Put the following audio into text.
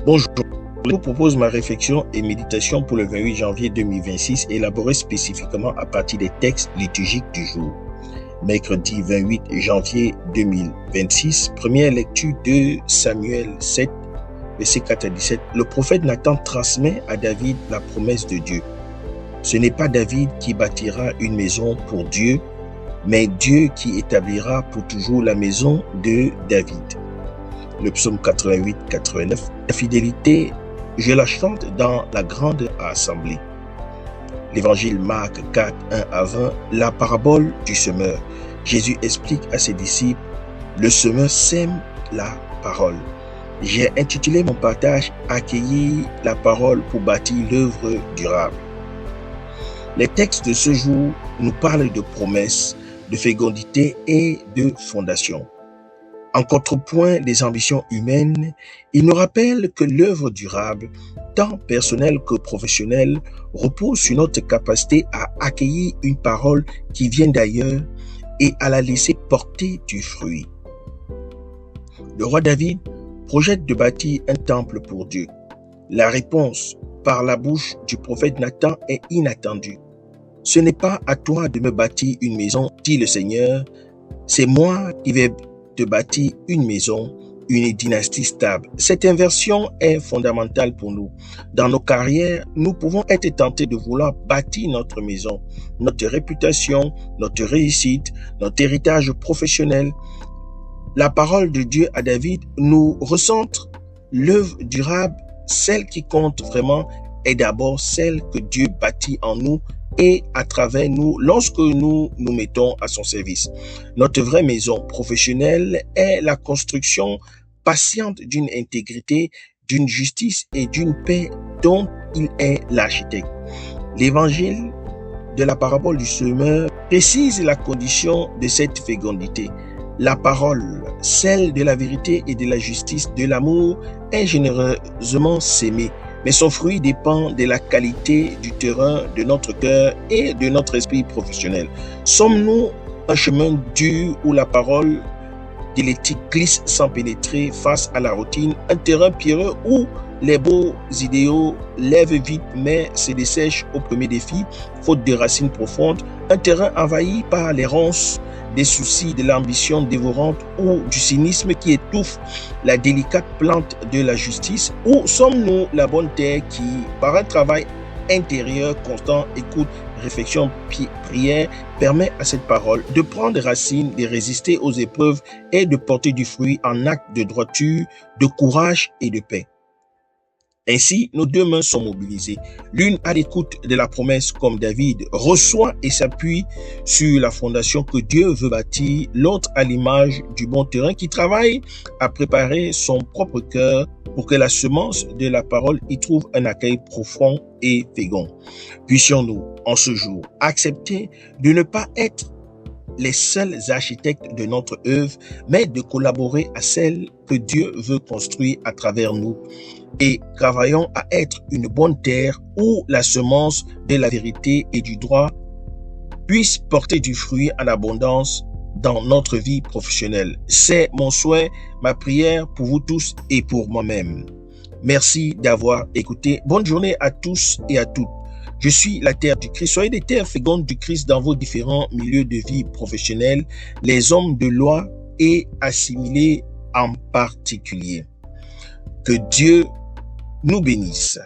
Bonjour, je vous propose ma réflexion et méditation pour le 28 janvier 2026, élaborée spécifiquement à partir des textes liturgiques du jour. Mercredi 28 janvier 2026, première lecture de Samuel 7, versets 4 à 17. Le prophète Nathan transmet à David la promesse de Dieu. Ce n'est pas David qui bâtira une maison pour Dieu, mais Dieu qui établira pour toujours la maison de David. Le psaume 88-89. La fidélité, je la chante dans la grande assemblée. L'évangile Marc 4, 1 à 20, la parabole du semeur. Jésus explique à ses disciples, le semeur sème la parole. J'ai intitulé mon partage « Accueillir la parole pour bâtir l'œuvre durable ». Les textes de ce jour nous parlent de promesses, de fécondité et de fondation. En contrepoint des ambitions humaines, il nous rappelle que l'œuvre durable, tant personnelle que professionnelle, repose sur notre capacité à accueillir une parole qui vient d'ailleurs et à la laisser porter du fruit. Le roi David projette de bâtir un temple pour Dieu. La réponse par la bouche du prophète Nathan est inattendue. Ce n'est pas à toi de me bâtir une maison, dit le Seigneur, c'est moi qui vais te bâtir une maison, une dynastie stable. Cette inversion est fondamentale pour nous. Dans nos carrières, nous pouvons être tentés de vouloir bâtir notre maison, notre réputation, notre réussite, notre héritage professionnel. La parole de Dieu à David nous recentre. L'œuvre durable, celle qui compte vraiment, est d'abord celle que Dieu bâtit en nous et à travers nous lorsque nous nous mettons à son service. Notre vraie maison professionnelle est la construction patiente d'une intégrité, d'une justice et d'une paix dont il est l'architecte. L'évangile de la parabole du semeur précise la condition de cette fécondité. La parole, celle de la vérité et de la justice, de l'amour, est généreusement sémée. Mais son fruit dépend de la qualité du terrain, de notre cœur et de notre esprit professionnel. Sommes-nous un chemin dur où la parole de l'éthique glisse sans pénétrer face à la routine, un terrain pierreux où les beaux idéaux lèvent vite mais se dessèchent au premier défi, faute de racines profondes, un terrain envahi par les ronces des soucis, de l'ambition dévorante ou du cynisme qui étouffe la délicate plante de la justice? Ou sommes-nous la bonne terre qui, par un travail intérieur constant, écoute, réflexion, prière, permet à cette parole de prendre racine, de résister aux épreuves et de porter du fruit en acte de droiture, de courage et de paix? Ainsi, nos deux mains sont mobilisées. L'une à l'écoute de la promesse comme David reçoit et s'appuie sur la fondation que Dieu veut bâtir. L'autre à l'image du bon terrain qui travaille à préparer son propre cœur pour que la semence de la parole y trouve un accueil profond et fécond. Puissions-nous, en ce jour, accepter de ne pas être les seuls architectes de notre œuvre, mais de collaborer à celle que Dieu veut construire à travers nous. Et travaillons à être une bonne terre où la semence de la vérité et du droit puisse porter du fruit en abondance dans notre vie professionnelle. C'est mon souhait, ma prière pour vous tous et pour moi-même. Merci d'avoir écouté. Bonne journée à tous et à toutes. Je suis la terre du Christ. Soyez des terres fécondes du Christ dans vos différents milieux de vie professionnels, les hommes de loi et assimilés en particulier. Que Dieu nous bénisse.